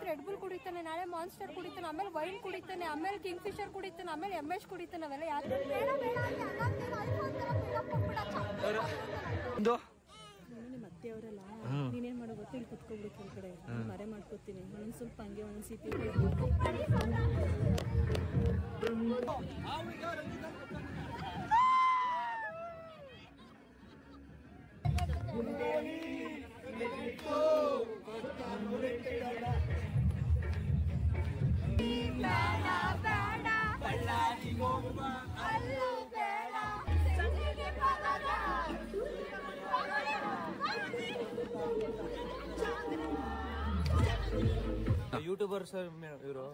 Red bull ಕುಡಿತಾನೆ, ನಾಳೆ monster ಕುಡಿತಾನೆ, ಆಮೇಲೆ wine ಕುಡಿತಾನೆ, ಆಮೇಲೆ ಕಿಂಗ್ ಫಿಶರ್ ಕುಡಿತಾನೆ, ಆಮೇಲೆ MS ಕುಡಿತಾನೆ. ಅವೆಲ್ಲ ಯಾರು ನಿಮ್ಮ ಅತ್ತೆಯವರೆಲ್ಲ ನೀನೇನ್ ಮಾಡೋ ಗೊತ್ತ, ಇಲ್ಲಿ ಕುತ್ಕೊಬಿಡ್ತೀನಿ ಈ ಕಡೆ ಮರೆ ಮಾಡ್ಕೊತೀನಿ. ಒಂದೊಂದು ಸ್ವಲ್ಪ ಹಂಗೆ ಒಂದೊಂದು ಸಿಪಿ ಯೂಟ್ಯೂಬರ್ ಸರ್ ಇವರು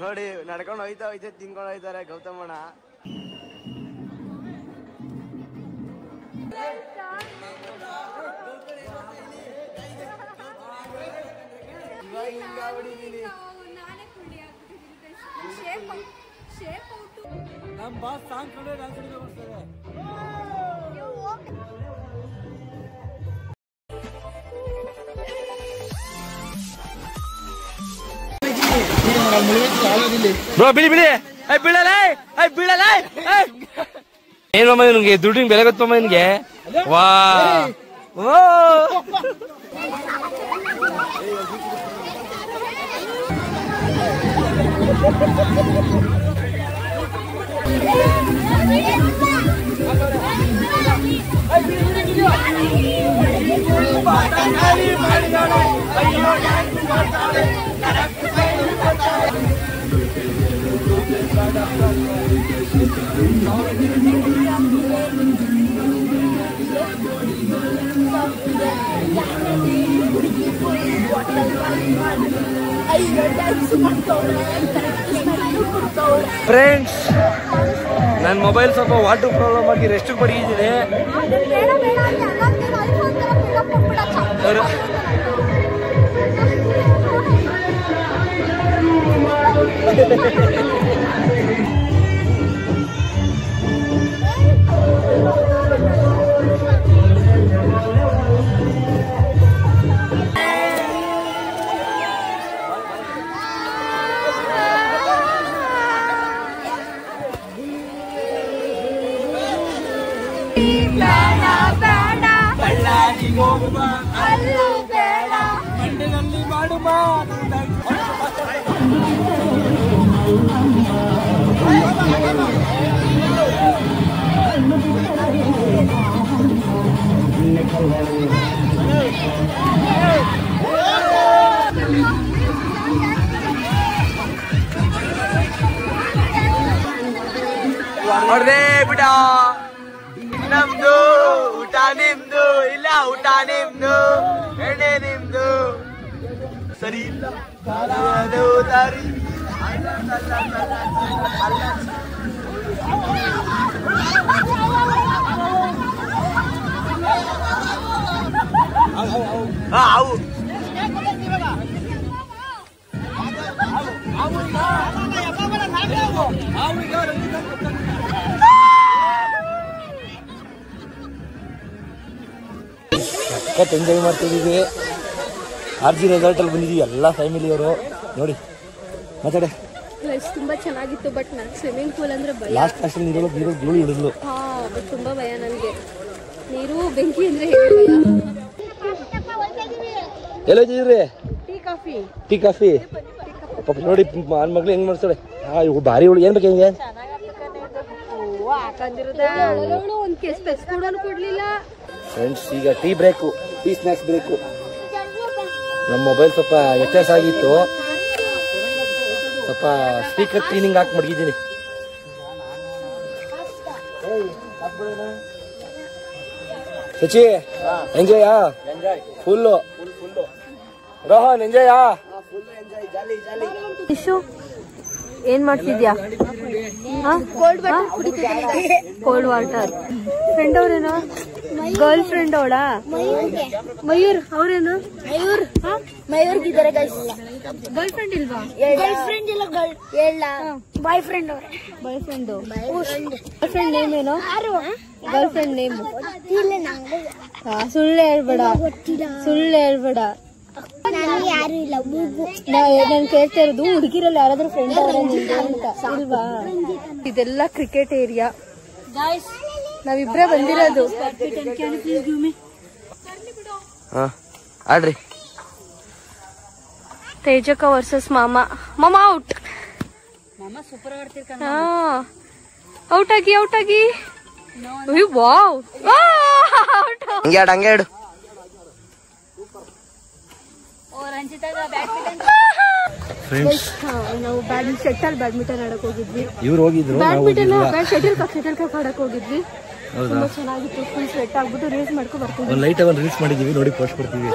ನೋಡಿ ನಡ್ಕೊಂಡು ಹೋಯ್ತಾ ತಿನ್ಕೊಂಡು ಹೋಯ್ತಾರೆ ಗೌತಮಣ್ಣ. ನಮ್ಮ ಬಾಸ್ ಸಾಂಗ್ ಕಡೆ ಡ್ಯಾನ್ಸ್ ಬರ್ತಾರೆ. ಬ್ರೋ ಬಿಡಿ ಬಿಡಿ, ಬೀಳಲ್ಲ ಬೀಳಲ್ಲ. ಏನಮ್ಮ ನಿನ್ಗೆ ದುಡ್ಡಿನ ಬೆಲೆ ಗೊತ್ತಮ್ಮ ನಿನ್ಗೆ? ವಾ ಫ್ರೆಂಡ್ಸ್, ನನ್ನ ಮೊಬೈಲ್ ಸ್ವಲ್ಪ ವಾಟರ್ ಪ್ರಾಬ್ಲಮ್ ಆಗಿ ರೆಸ್ಟ್ ಪಡಗಿದ್ದೀನಿ. ಮಂಡ್ಯದಲ್ಲಿ ಮಾಡುವ ಹೊಡ್ದೆ ಬಿಡ. ನಮ್ದು ಊಟ ನಿಮ್ದು ಇಲ್ಲ, ಊಟ ನಿಮ್ದು ಎಣ್ಣೆ ನಿಮ್ದು ಸರಿ ಇಲ್ಲ ದಾರಿ. ಅವು ಎಂಜಾಯ್ ಮಾಡ್ತಿದ್ದೀವಿ. RG ರೆಸಾರ್ಟ್ ಅಲ್ಲಿ ಬಂದಿದ್ದೀವಿ ಎಲ್ಲ ಫ್ಯಾಮಿಲಿಯವರು. ನೋಡಿ ಮಾತಾಡೆ. ತುಂಬಾ ಚೆನ್ನಾಗಿತ್ತು, ಬಟ್ ನಾನು ಸ್ವಿಮ್ಮಿಂಗ್ ಪೂಲ್ ಅಂದ್ರೆ ಭಯ. ಲಾಸ್ಟ್ ಕ್ಲಾಸಲ್ಲಿ ನೀರು ಧೂಳು ಹಿಡಿದ್ಲು. ಹಾ, ಬಟ್ ತುಂಬಾ ಭಯ ನನಗೆ. ನೀರು ಬೆಂಕಿ ಅಂದ್ರೆ ಹೇಗೆ ಭಯ. ಎಲ್ಲ ಹೋಗಿದ್ರಿ? ಟೀ ಕಾಫಿ ಪಾಪ ನೋಡಿ ನನ್ನ ಮಗಳು ಹೆಂಗ್ ಮಾಡ್ತಾಳೆ. ಇವು ಭಾರಿ ಹುಳು ಏನ್ ಬೇಕು ಹೆಂಗೆ ಒಂದು ಕೇಸ್ ಪೆಸ್ ಕೂಡ ಕೊಡ್ಲಿಲ್ಲ. ಫ್ರೆಂಡ್ಸ್, ಈಗ tea break, tea snacks break. ನಮ್ಮ ಮೊಬೈಲ್ ಸ್ವಲ್ಪ ವ್ಯತ್ಯಾಸ ಆಗಿತ್ತು, ಸ್ವಲ್ಪ ಸ್ಪೀಕರ್ ಕ್ಲೀನಿಂಗ್ ಹಾಕಿ ಮಡಗಿದ್ದೀನಿ. ಸಚಿ ಎಂಜಾಯಾ? ಫುಲ್ಲು. ರೋಹನ್ ಎಂಜಾಯಾ? ಏನ್ ಮಾಡ್ತಿದ್ಯಾ? Cold water. ಫ್ರೆಂಡ್ ಅವ್ರೇನೋ ಗರ್ಲ್ ಫ್ರೆಂಡ್ ಅವಳ ಮಯೂರ್ ಅವ್ರೇನು ಮಯೂರ್ಗಿದ್ದಾರೆ ಗರ್ಲ್ ಫ್ರೆಂಡ್ ಇಲ್ವಾ ಗರ್ಲ್ ಫ್ರೆಂಡ್ ಇಲ್ಲ ಬಾಯ್ ಫ್ರೆಂಡ್ ಅವ್ರೆ boyfriend girlfriend name ಏನು ಗರ್ಲ್ ಫ್ರೆಂಡ್ ನೇಮ್ ಸುಳ್ಳು ಹೇಳ್ಬೇಡ ಯಾರು ಇಲ್ಲ ನಾನು ಕೇಳ್ತಾ ಇರೋದು ಹುಡುಗಿರಲ್ಲಿ ಯಾರಾದ್ರೂ ಫ್ರೆಂಡ್ ಅವರೇ ಅಂತ ಇಲ್ವಾ ಇದೆಲ್ಲ ಕ್ರಿಕೆಟ್ ಏರಿಯಾ ನಾವಿಬ್ರೇ ಬಂದಿರೋದು ಆಡ್ರಿ ತೇಜಕ ವರ್ಸಸ್ ಮಾಮ ಔಟ್ ಔಟ್ ಆಗಿ ವಾವ್ ಹಂಗೆ ಆಡು ನಾವು ಶಟಲ್ ಬ್ಯಾಡ್ಮಿಂಟನ್ ಆಡಕ್ ಹೋಗಿದ್ವಿ ಇವ್ರು ಹೋಗಿದ್ರು ಶಟಲ್ ಕಾಕ್ ಆಡಕ್ ಹೋಗಿದ್ವಿ ತುಂಬಾ ಚೆನ್ನಾಗಿತ್ತು ಫುಲ್ ಸ್ವೆಟ್ ಆಗ್ಬಿಟ್ಟು ರೇಸ್ ಮಾಡ್ಕೊಂಡು ಬರ್ತೀವಿ ಲೈಟ್ ಆಗಿ ರೀಲ್ಸ್ ಮಾಡಿದೀವಿ ನೋಡಿ ಪೋಸ್ಟ್ ಕೊಡ್ತೀವಿ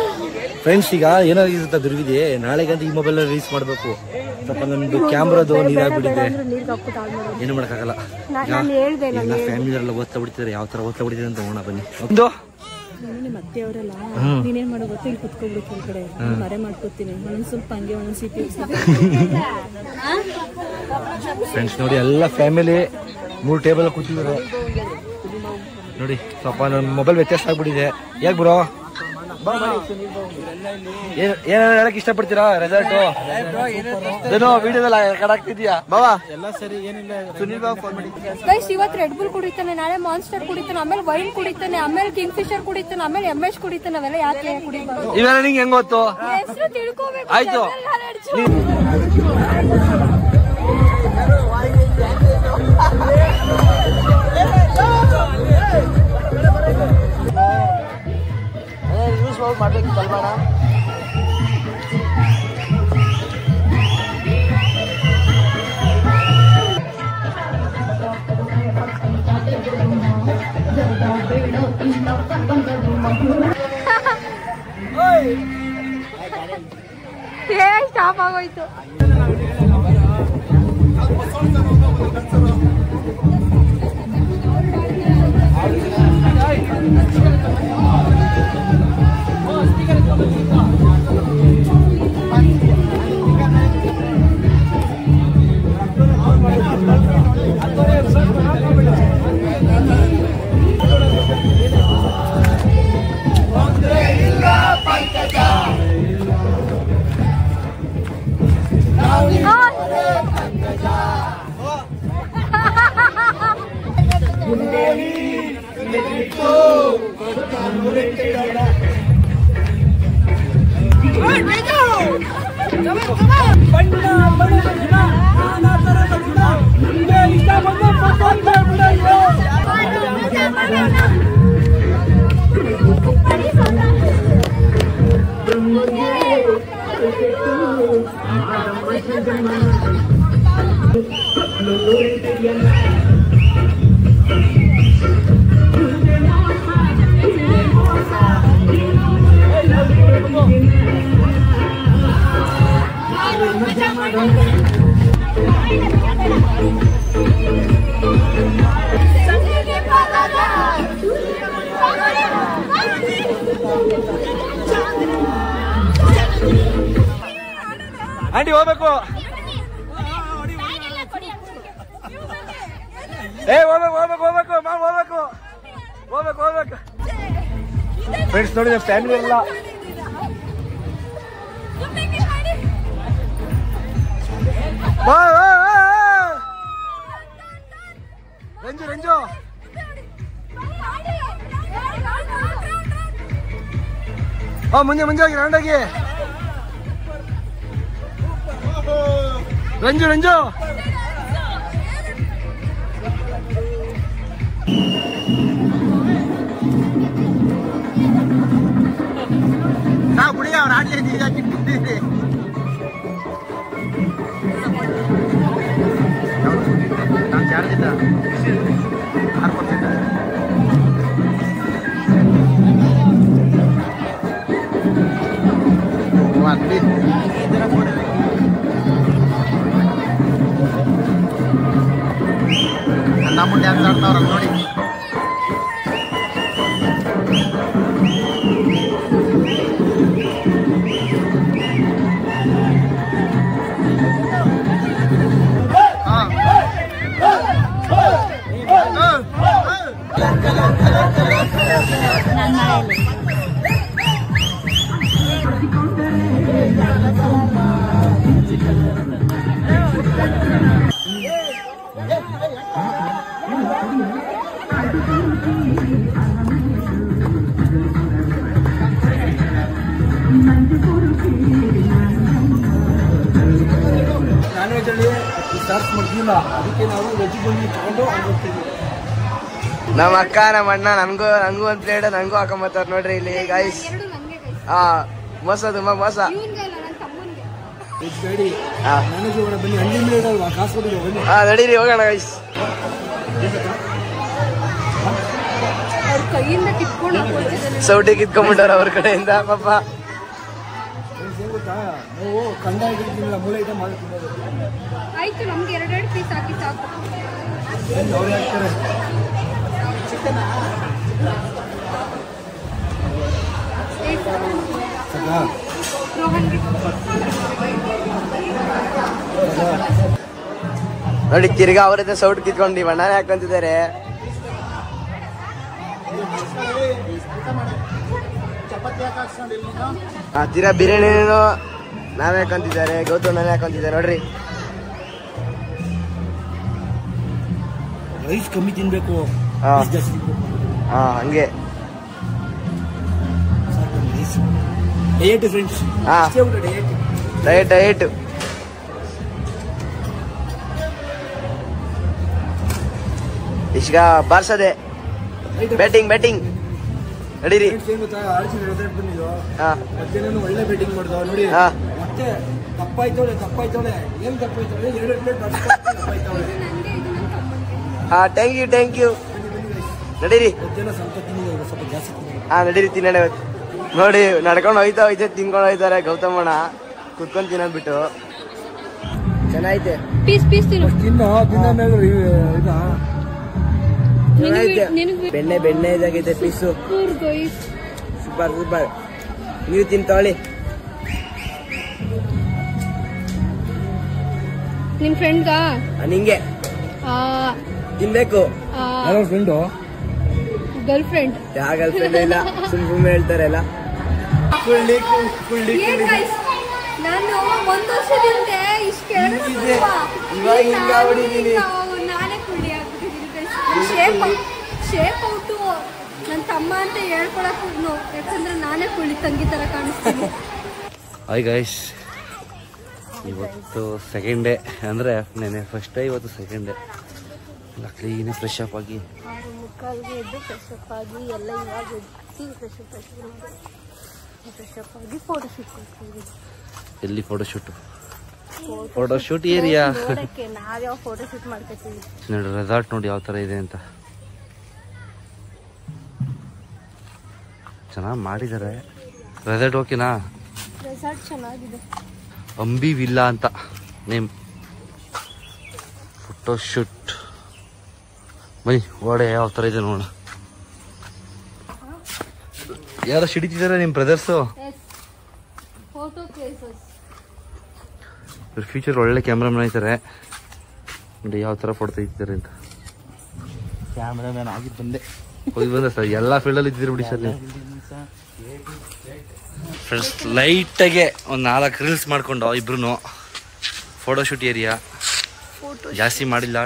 ಫ್ರೆಂಡ್ಸ್ ಈಗ ಏನಾಗಿರುತ್ತೆ ದುರ್ವಿದೆ ನಾಳೆಗಂತ ಈ ಮೊಬೈಲ್ ರೀಲ್ಸ್ ಮಾಡ್ಬೇಕು ಸ್ವಲ್ಪ ನಮ್ದು ಕ್ಯಾಮ್ರಾದು ನೀರಾಗ್ಬಿಟ್ಟಿದೆ ಏನು ಮಾಡಕ್ಕಾಗಲ್ಲ ಎಲ್ಲ ಫ್ಯಾಮಿಲಿ ಎಲ್ಲ ಓದ್ತಾ ಬಿಡ್ತಿದ್ದಾರೆ ಯಾವ ತರ ಓದ್ತಾ ಬಿಡ್ತಿದೆ ಅಂತ ನೋಡೋಣ ಬನ್ನಿ ನಿಮ್ಮ ಅತ್ತೆ ಅವರೆಲ್ಲ ನೀನೇನ್ ಮಾಡೋ ಗೊತ್ತ ಇಲ್ಲಿ ಕುತ್ಕೊಬಿಡು ಕೆಳಗಡೆ ಮರೆ ಮಾಡ್ಕೊತೀನಿ ಒಂದೊಂದ್ ಸ್ವಲ್ಪ ಹಂಗೆ ಒಂದೊಂದ್ ಸಿಪಿ ಫ್ರೆಂಡ್ಸ್ ನೋಡಿ ಎಲ್ಲ ಫ್ಯಾಮಿಲಿ 3 ಟೇಬಲ್ ಕೂತಿದ್ದಾರೆ ನೋಡಿ ಸ್ವಲ್ಪ ನನ್ನ ಮೊಬೈಲ್ ವ್ಯತ್ಯಾಸ ಆಗ್ಬಿಟ್ಟಿದೆ ಯಾಕೆ ಬ್ರೋ ಏನಾದ್ರು ಹೇಳಕ್ ಇಷ್ಟಪಡ್ತೀರಾ ರೆಸಾರ್ಟ್ ಏನೋ ವಿಡಿಯೋದಲ್ಲಿ ಕಡಾಕ್ತಿದ್ಯಾ ಬಾವಾ ಎಲ್ಲ ಸರಿ ಏನಿಲ್ಲ ಸುನಿಲ್ ಬಾಬು ಫೋನ್ ಮಾಡಿ ಗೈಸ್ ಇವತ್ತು ರೆಡ್ ಬುಲ್ ಕುಡಿತಾನೆ ನಾಳೆ ಮಾನ್ಸ್ಟರ್ ಕುಡಿತಾನೆ ಆಮೇಲೆ ವೈನ್ ಕುಡಿತಾನೆ ಆಮೇಲೆ ಕಿಂಗ್ ಫಿಶರ್ ಕುಡಿತಾನೆ ಆಮೇಲೆ MS ಕುಡಿತಾನೆ ಅವೆಲ್ಲ ಯಾಕೆ ಕುಡಿಬಾರ್ದು ಇವೆಲ್ಲ ನಿಂಗೆ ಹೆಂಗ್ ಗೊತ್ತು ಹೆಸರು ತಿಳ್ಕೋಬೇಕು ಆಯ್ತು ಮಾಡ್ಬೇಕು ಕಲ್ಮಾಣ ಸ್ಟಾಪ್ ಆಗೋಯ್ತು ಆಂಟಿ ಹೋಗ್ಬೇಕು ಹೋಗ್ಬೇಕು ಫ್ರೆಂಡ್ಸ್ ನೋಡಿ ನಮ್ಮ ಫ್ಯಾಮಿಲಿ ಎಲ್ಲ ರಂಜು ಮುಂಜೆ ಹೋಗಿ ರೌಂಡಾಗಿ ರಂಜು ಬಿಡಿ ಅವ್ರು ಆಡ್ಲಿ ಈಗ ಕಿಟ್ಟಿದ್ದೀರಿ ನಾನು ಚಾರ್ಜ್ ಇಲ್ಲ 6% ಅಲ್ಲಿ ನಮ್ಮ ಡ್ಯಾನ್ಸ್ ಆಡ್ತಾವ್ರಲ್ಲ ನೋಡಿ ನಾನ್ ವೆಜ್ ಅಲ್ಲಿ ಸರ್ಚ್ ಮಾಡ್ತಿಲ್ಲ, ಅದಕ್ಕೆ ನಾವು ವೆಜ್ ಬಂದು ತಗೊಂಡು ಹೋಗ್ತೀವಿ. ನಮ್ಮ ಅಕ್ಕ ನಮ್ಮ ಅಣ್ಣ ನನಗೂ ಒಂದ್ ಪ್ಲೇಟ್ ನನಗೂ ಹಾಕೊಂಬತ್ತಾರ ನೋಡ್ರಿ ಇಲ್ಲಿ ಗೈಸ್. ಹಾ ಮೋಸ ತುಂಬಾ ಮೋಸ. ವೆಜ್ ಬೇಡಿ ನನಗೆ ಬನ್ನಿ, ಅನ್ಲಿಮಿಟೆಡ್ ಅಲ್ವಾ, ಕಾಸು ಕೊಟ್ಟಿದ್ದೀವಿ ಬನ್ನಿ. ಹಾ ನಡೀರಿ ಹೋಗೋಣ ಗೈಸ್. ಸೌಟಿ ಕಿತ್ಕೊಂಡ್ಬಿಟ್ಟಾರ ಅವ್ರ ಕಡೆಯಿಂದ ಪಾಪ. ಏನ್ ಗೊತ್ತಾ, ನಾವು ಕಂಡ ಹಿಡಿದಿಲ್ಲ, ಮೂಳೆ ಐಟಮ್ ಮಾಡಿ ತಿನ್ನೋದು. ಆಯ್ತು, ನಮ್ಗೆ 2 ಪೀಸ್ ಹಾಕಿ ಸಾಕು. ಅವ್ರು ಹಾಕ್ತಾರೆ ನೋಡಿ ತಿರ್ಗಾ ಅವ್ರದ್ದು ಸೌಟ್ ಕಿತ್ಕೊಂಡು ಅಣ್ಣನೇ ಹಾಕೊಂತಿದ್ದಾರೆ. ತಿರ್ಗಾ ಬಿರಿಯಾನಿನೂ ನಾವೇ ಹಾಕೊಂತಿದ್ದಾರೆ, ಗೌತಮ್ ನಾನೇ ಹಾಕೊಂತಿದ್ದಾರೆ ನೋಡ್ರಿ. ರೈಸ್ ಕಮ್ಮಿ ತಿನ್ಬೇಕು, ಹಾ. ರೈಸ್ ಜಾಸ್ತಿ ತಿನ್ಬೇಕು. ಹಾ ಹಂಗೆ ಡಯಟ್ ಫ್ರೆಂಡ್ಸ್. ಹಾ ಡಯಟ್ ಈಗ ಬಾರ್ಸದೆ ಬ್ಯಾಟಿಂಗ್ ನಡೀರಿ. ಏನ್ ಗೊತ್ತಾ, ಆರ್ಚಿ ರೆಸಾರ್ಟ್ ಬಂದಿದ್ದು ಹಾ ಮಧ್ಯಾಹ್ನ ಒಳ್ಳೆ ಬ್ಯಾಟಿಂಗ್ ಮಾಡ್ದವ ನೋಡಿ. ಹಾ ಮತ್ತೆ ತಪ್ಪಾಯ್ತವಳೆ ಏನ್ ತಪ್ಪಾಯ್ತವಳೆ, 2 ಪ್ಲೇಟ್ ತಪ್ಪಾಯ್ತವಳೆ. ಹಾ ಥ್ಯಾಂಕ್ ಯು ನಡೀರಿ. ಮಧ್ಯಾಹ್ನ ಸ್ವಲ್ಪ ತಿಂದಿದೆ, ಸ್ವಲ್ಪ ಜಾಸ್ತಿ ತಿಂದಿದೆ. ಹಾ ನಡೀರಿ ತಿನ್ನೋಣ. ನೋಡಿ ನಡ್ಕೊಂಡು ಹೋಯ್ತಾ ತಿನ್ಕೊಂಡು ಹೋಯ್ತಾರೆ ಗೌತಮಣ್ಣ ಕುತ್ಕೊಂಡು ತಿನ್ನೋದ್ ಬಿಟ್ಟು. ಚೆನ್ನಾಗೈತೆ, ಪೀಸ್ ತಿನ್ನು. ತಿನ್ನ ಮೇಲೆ ಬೆಣ್ಣೆ ಇದಾಗೈತೆ ಪೀಸು. ಸೂಪರ್ ನೀವು ತಿಂತಾವಳಿ. ನಿಮ್ ಫ್ರೆಂಡ್ಗ ನಿಂಗೆ ತಿನ್ಬೇಕು. ಫ್ರೆಂಡು ಗರ್ಲ್ ಫ್ರೆಂಡ್ ಯಾವ ಗರ್ಲ್ ಫ್ರೆಂಡ್ ಇಲ್ಲ, ಸುಮ್ಮನೆ ಹೇಳ್ತಾರಲ್ಲ. ನಾನು 1 ವರ್ಷದಿಂದ ಇವಾಗ ಹಿಂಗಾಗ್ಬಿಟ್ಟಿದೀನಿ. ನಾನೇ ಕುಳ್ಳಿ ಆಗ್ಬಿಟ್ಟಿದ್ದೀನಿ. ಶೇಪ್ ಔಟು ನನ್ನ ತಮ್ಮ ಅಂತ ಹೇಳ್ಕೊಳಕ್, ಯಾಕಂದ್ರೆ ನಾನೇ ಕುಳ್ಳಿ ತಂಗಿ ತರ ಕಾಣಿಸ್ತೀನಿ. ಹಾಯ್ ಗೈಸ್, ಇವತ್ತು ಸೆಕೆಂಡ್ ಡೇ, ಅಂದರೆ ನೆನೆ ಫಸ್ಟ್ ಡೇ, ಇವತ್ತು ಸೆಕೆಂಡ್ ಡೇ. ಎಲ್ಲ ಕ್ಲೀನ್ ಫ್ರೆಶ್ ಅಪ್ ಆಗಿ ಮುಕ್ಕಾಲ್ಗೆ ಎದ್ದು ಫ್ರೆಶ್ ಅಪ್ ಆಗಿ ಎಲ್ಲ ಇವಾಗ ಎದ್ದು ಫ್ರೆಶ್ ಅಪ್ ಆಗಿ ಫೋಟೋಶೂಟ್ ಮಾಡ್ತೀವಿ. ಎಲ್ಲಿ ಫೋಟೋಶೂಟ್ ಏರಿಯಾ ನೋಡಕ್ಕೆ ನಾವ್ಯಾವ ಫೋಟೋಶೂಟ್ ಮಾಡ್ಕೊತೀವಿ ನೋಡಿ. ರೆಸಾರ್ಟ್ ನೋಡಿ ಯಾವ ಥರ ಇದೆ ಅಂತ, ಚೆನ್ನಾಗಿ ಮಾಡಿದ್ದಾರೆ ರೆಸಾರ್ಟ್. ಓಕೆನಾ? ರೆಸಾರ್ಟ್ ಚೆನ್ನಾಗಿದೆ. ಅಂಬಿ ವಿಲ್ಲಾ ಅಂತ ನೇಮ್. ಫೋಟೋಶೂಟ್ ಬನ್ನಿ, ಓಡೆ ಯಾವ ಥರ ಇದೆ ನೋಡೋಣ. ಯಾರೋ ಸಿಡಿತಿದ್ದಾರೆ ನಿಮ್ಮ ಬ್ರದರ್ಸು. Photo places. ಫ್ಯೂಚರ್ ಒಳ್ಳೆ ಕ್ಯಾಮ್ರಾಮನ್ ಆಯ್ತಾರೆ ನೋಡಿ, ಯಾವ ಥರ ಫೋಟೋ ತೆಗಿತಾರೆ ಅಂತ. ಕ್ಯಾಮ್ರಾಮನ್ ಆಗಿ ಬಂದೆ ಸರ್, ಎಲ್ಲ ಫೀಲ್ಡಲ್ಲಿ ಇದ್ದಿರಿ ಬಿಡಿ ಸರ್ ನೀವು. ಫ್ರೆಂಡ್ಸ್ ಲೈಟಾಗೆ ಒಂದು 4 ರೀಲ್ಸ್ ಮಾಡ್ಕೊಂಡು ಇಬ್ರು. ಫೋಟೋಶೂಟ್ ಏರಿಯಾ ಜಾಸ್ತಿ ಮಾಡಿಲ್ಲ.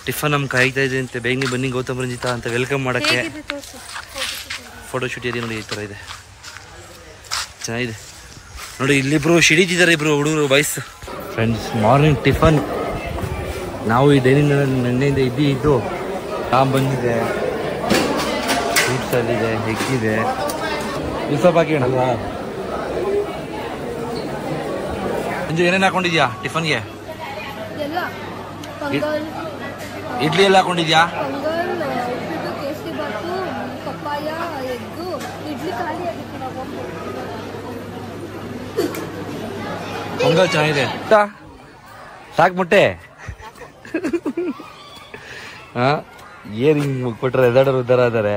ಟಿಫನ್ ನಮ್ಗೆ ಕಾಯ್ತಾ ಇದೆ ಅಂತೆ, ಬೇಗನೆ ಬನ್ನಿ ಗೌತಮ್ ರಂಜಿತಾ ಅಂತ ವೆಲ್ಕಮ್ ಮಾಡೋಕ್ಕೆ. ಫೋಟೋಶೂಟ್ ಏರಿಯಾ ನೋಡಿ ಈ ಥರ ಇದೆ, ಚೆನ್ನಾಗಿದೆ ನೋಡಿ. ಇಲ್ಲಿಬ್ರು ಸಿಡಿತಿದ್ದಾರೆ, ಇಬ್ರು ಹುಡುಗರು ಬಾಯ್ಸ್. ಫ್ರೆಂಡ್ಸ್ ಮಾರ್ನಿಂಗ್ ಟಿಫನ್ ನಾವು ಈ ಡೈನಿಂಗ್ ನೆನ್ನೆಯಿಂದ ಇದ್ದು ಬಂದಿದೆ. ಫ್ರೂಟ್ಸ್ ಅಲ್ಲಿದೆ, ಎಗ್ಗಿದೆ, ಇದು ಸ್ವಲ್ಪ ಹಾಕಿ ಅಲ್ವಾ. ಅಂಜು ಏನೇನು ಹಾಕೊಂಡಿದ್ಯಾ ಟಿಫನ್ಗೆ? ಎಲ್ಲ ಪೊಂಗಲ್, ಇಡ್ಲಿ ಎಲ್ಲ ಹಾಕೊಂಡಿದ್ಯಾ? ಪೊಂಗಲ್, ಉಪ್ಪಿಟ್ಟು, ಕೇಸರಿ ಬಾತು, ಪಪ್ಪಾಯ, ಎಗ್ಗು. ಇಡ್ಲಿ ಖಾಲಿ ಆಗಿತ್ತು ನಾವು. ಪೊಂಗಲ್ ಚೆನ್ನಾಗಿದೆ. ಸಾಕು ಮೊಟ್ಟೆ. ಹಾ ಏನ್ ಹಿಂಗ್ ಮುಗ್ಬಿಟ್ರೆ ರೆಸಾರ್ಟರ್ ಉದ್ದಾರ ಅದಾರೆ.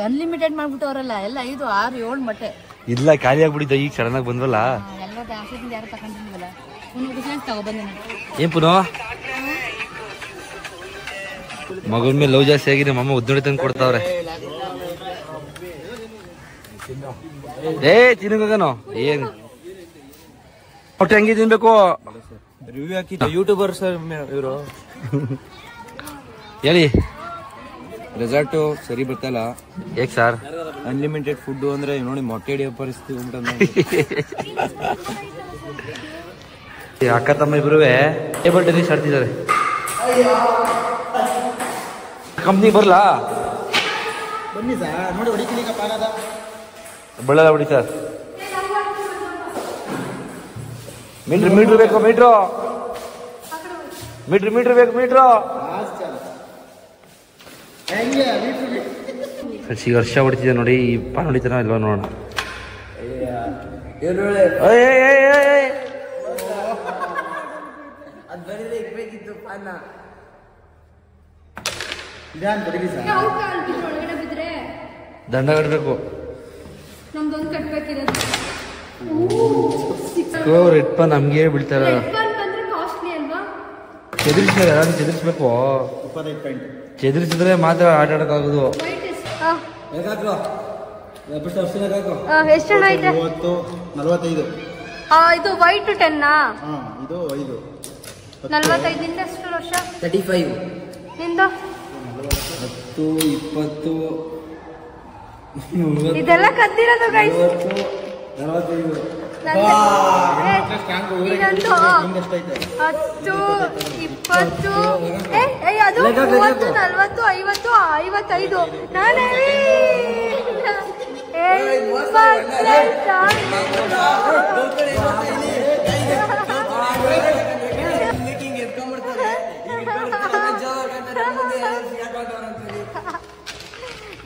ಅನ್ಲಿಮಿಟೆಡ್ ಮಾಡ್ಬಿಟ್ಟವ್ರಲ್ಲ, ಎಲ್ಲ 5, 6, 7 ಮೊಟ್ಟೆ. ಇಲ್ಲ ಖಾಲಿ ಆಗ್ಬಿಟ್ಟಿದ್ದ, ಈಗ ಸಡನ್ ಆಗಿ ಬಂದ್ವಲ್ಲ. ಎಲ್ಲ ಜಾಸ್ತಿ ಯಾರು ತಗೊಂಡಿಲ್ವಲ್ಲ, ತಗೊಬಂದೆ. ಏನ್ ಪುನಃ ಮಗನ ಮೇಲೆ ಲವ್ ಜಾಸ್ತಿ ಆಗಿ ನಮ್ಮ ಅಮ್ಮ ಉದ್ದಡಿ ತಂದು ಕೊಡ್ತಾವ್ರೆ. ತಿನ್ನಗನು ಏನು ಒಟ್ಟು ಹೆಂಗೆ ತಿನ್ಬೇಕು ರಿವ್ಯೂ ಹಾಕಿದ್ದು ಯೂಟ್ಯೂಬರ್ ಸರ್ ಇವರು. ಹೇಳಿ. ರೆಸಾರ್ಟು ಸರಿ ಬರ್ತಲ್ಲ. ಹೇಗ್ ಸರ್? ಅನ್ಲಿಮಿಟೆಡ್ ಫುಡ್ ಅಂದ್ರೆ ನೋಡಿ ಮೊಟ್ಟೆ ಹಿಡಿಯೋ ಪರಿಸ್ಥಿತಿ ಅಕ್ಕ ತಮ್ಮ ಇಬ್ರು ಟೇಬಲ್ ಟೆನ್ನಿಸ್ ಆಡ್ತಿದ್ದಾರೆ. ಕಂಪ್ನಿ ಬರ್ಲಾ? ಬನ್ನಿ ಸರ್ ನೋಡಿ ಹೊಡಿತೀನಿ ಬಳ್ಳಲ್ಲ ಹೊಡಿ ಸರ್. ಮೀಟ್ರ್ ಬೇಕು ಮೀಟ್ರು ಬೇಕು. ಈಗ ವರ್ಷ ಹೊಡಿತಿದ್ದೆ ನೋಡಿ. ಈ ಪಾನ್ ಹೊಡಿತಾನ ಇಲ್ವಾ ನೋಡೋಣ. ದಂಡ ಕಟ್ಬೇಕು. ರೆಡ್ ಪಾನ್ ನಮ್ಗೆ ಬೀಳ್ತಾರ. ಚದುರಿಸ್ಬೇಕು. ಚದುರಿಸಿದ್ರೆ ಮಾತ್ರ ಆಟ ಆಡಕ್ಕಾಗೋದು. ಎಷ್ಟು ಜನ ಐತೆ? 45. ಇದು ವೈಟ್ 10 ಇದು 5. 45 ನಿಂದ ಎಷ್ಟು ವರ್ಷ? 35. ನಿಂದ 10, 20, ಇದೆಲ್ಲ ಕದ್ದಿರೋದು ಗೈಸ್. 45. ಇದಂತೂ 10, 20 ಅದು 30, 40, 50, 55. ನಾನೇ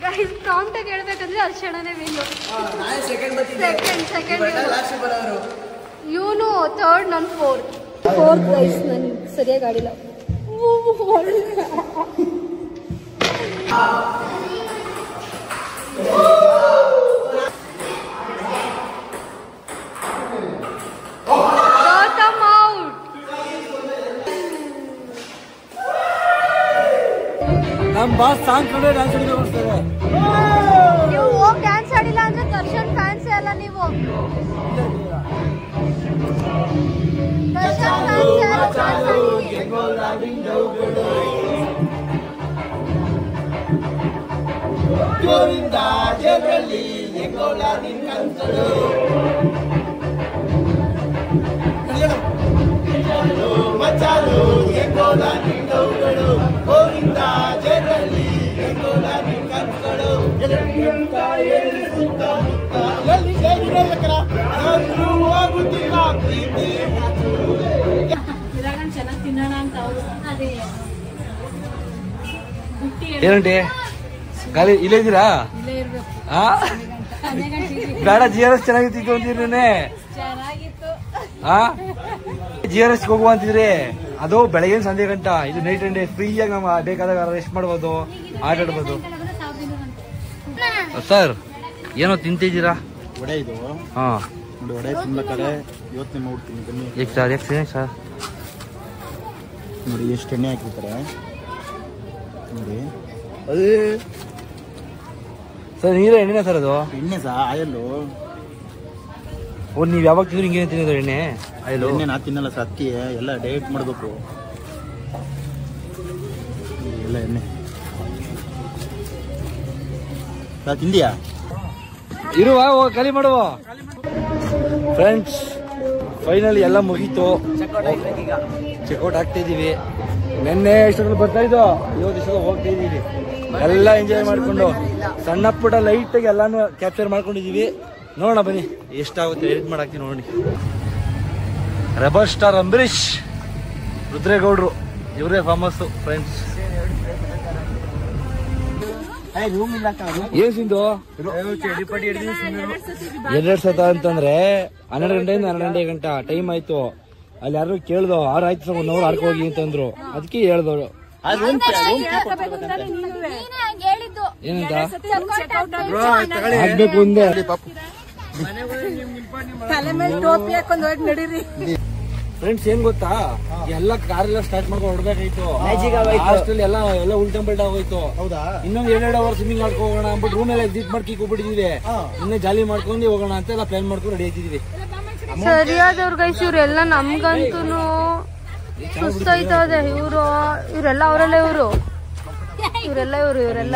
ಗೈಸ್ ಕೌಂಟ್ ಹೇಳ್ಬೇಕಂದ್ರೆ ಅರ್ಶಣನೇ ವಿನ್ನು. ಸೆಕೆಂಡ್ ಇವನು ಥರ್ಡ್, ನಾನು ಫೋರ್ತ್ ಗೈಸ್. ನಾನು ಸರಿಯಾಗಿ ಆಡಿಲ್ಲ. ನಮ್ಮ ಬಾಸ್ ಸಾಂಗ್ ಕಡೆ ಡ್ಯಾನ್ಸ್ ಮಾಡ್ತಾರೆ. ನೀವು ಹೋಗಿ ಡ್ಯಾನ್ಸ್ ಆಡಿಲ್ಲ ಅಂದ್ರೆ ದರ್ಶನ್ ಫ್ಯಾನ್ಸ್ ಅಲ್ಲ ನೀವು. ದರ್ಶನ್ ಫ್ಯಾನ್ಸ್ ಏನಂಟಿ ಗಾಲಿ ಇಲ್ಲೇ ಇದ್ದೀರಾ? ಬೇಡ GRS ಚೆನ್ನಾಗಿತ್ತು ಅಂತೀರಿ. GRS ಹೋಗುವ ಅಂತಿದ್ರಿ. ಅದು ಬೆಳಗಿನ ಸಂಜೆ ಗಂಟ. ಇದು ನೈಟ್ ಅಂಡ್ ಡೇ ಫ್ರೀಯಾಗಿ ನಾವು ಬೇಕಾದಾಗ ರೆಸ್ಟ್ ಮಾಡ್ಬೋದು, ಆಟ ಆಡ್ಬೋದು. ಸರ್ ಏನೋ ತಿಂತಿದ್ದೀರಾ? ವಡೆ ಇದು. ಹಾ ನೋಡಿ ವಡೆ ತಿನ್ಬೇಕಾದ್ರೆ ಯೋಚನೆ ಮಾಡ್ತೀನಿ ಬನ್ನಿ. ಏಕ್ ಸರ್ ನೋಡಿ ಎಷ್ಟು ಎಣ್ಣೆ ಹಾಕಿರ್ತಾರೆ ನೋಡಿ. ಸರ್ ನೀರೇ ಎಣ್ಣೆನ ಸರ್? ಅದು ಎಣ್ಣೆ ಸಹ ಆಯಲ್ಲು. ನೀವ್ ಯಾವಾಗ ತಿಂದ್ರೆ ಹಿಂಗೆ ತಿನ್ನೋದು ಎಣ್ಣೆ ಆಯಿಲ್? ಎಣ್ಣೆ ನಾ ತಿನ್ನಲ್ಲ ಸರ್, ಅಕ್ಕಿ ಎಲ್ಲ ಡಯಟ್ ಮಾಡಬೇಕು. ಎಲ್ಲ ಎಣ್ಣೆ ತಿಂದಿಯಾ? ಇರುವ ಖಾಲಿ ಮಾಡುವ. ಫ್ರೆಂಡ್ಸ್ ಫೈನಲಿ ಎಲ್ಲ ಮುಗೀತು. ಚೆಕ್ಔಟ್ ಆಗ್ತಾ ಇದೀವಿ. ನಿನ್ನೆ ಇಷ್ಟೊಂದು ಬರ್ತಾ ಇದ್ದೋ, ಇವತ್ತು ಇಷ್ಟೊಂದು ಹೋಗ್ತಾ ಇದೀವಿ. ಎಲ್ಲ ಎಂಜಾಯ್ ಮಾಡ್ಕೊಂಡು ಸಣ್ಣ ಪುಟ್ಟ ಲೈಟ್ ಆಗಿ ಎಲ್ಲಾನು ಕ್ಯಾಪ್ಚರ್ ಮಾಡ್ಕೊಂಡಿದೀವಿ. ನೋಡೋಣ ಬನ್ನಿ ಎಷ್ಟಾಗುತ್ತೆ ಎಡಿಟ್ ಮಾಡಾಕ್ತೀವಿ ನೋಡಿ. ರೆಬಲ್ ಸ್ಟಾರ್ ಅಂಬರೀಶ್, ರುದ್ರೇಗೌಡ್ರು ಇವರೇ ಫೇಮಸ್ ಫ್ರೆಂಡ್ಸ್. ಏನ್ ಸಿಂಧು 2 ಸತ ಅಂತಂದ್ರೆ 12 ಗಂಟೆಯಿಂದ 12 ಗಂಟೆ ಟೈಮ್ ಆಯ್ತು. ಅಲ್ಲಿ ಯಾರು ಕೇಳ್ದೋ 6 ಆಯ್ತು 1 ಅವರ್ ಆಡ್ಕೊ ಹೋಗಿ ಅಂತಂದ್ರು. ಅದಕ್ಕೆ ಹೇಳ್ದವ್ರು ಏನಂತ ಆಗ್ಬೇಕು ಒಂದೇ. ಫ್ರೆಂಡ್ಸ್ ಏನ್ ಗೊತ್ತಾ, ಎಲ್ಲ ಕಾರೆಲ್ಲ ಸ್ಟಾರ್ಟ್ ಮಾಡ್ಕೊಂಡು ಹೊಡ್ಬೇಕಾಯ್ತು. ಲಾಸ್ಟಲ್ಲಿ ಎಲ್ಲ ಉಲ್ಟಂ ಪಲ್ಟ ಹೋಯ್ತು. ಇನ್ನೊಂದು 2 ಅವರ್ ಸ್ವಿಮ್ಮಿಂಗ್ ಆಡ್ಕೊ ಹೋಗೋಣ ಅಂದ್ಬಿಟ್ಟು ರೂಮ್ ಎಲ್ಲ ಎಕ್ಸಿಟ್ ಮಾಡ್ಕಿ ಹೋಗ್ಬಿಟ್ಟಿದೀವಿ. ಇನ್ನೇ ಜಾಲಿ ಮಾಡ್ಕೊಂಡು ಹೋಗೋಣ ಅಂತ ಎಲ್ಲ ಪ್ಲಾನ್ ಮಾಡ್ಕೊಂಡು ರೆಡಿ ಆಗ್ತಿದೀವಿ. ಸರಿಯಾದವ್ರ ಗೈಸ್, ಇವ್ರೆಲ್ಲ ನಮ್ಗಂತೂ ಸುಸ್ತಾಯ್ತದೆ. ಇವರೆಲ್ಲ ಅವರೆಲ್ಲ ಇವರೆಲ್ಲ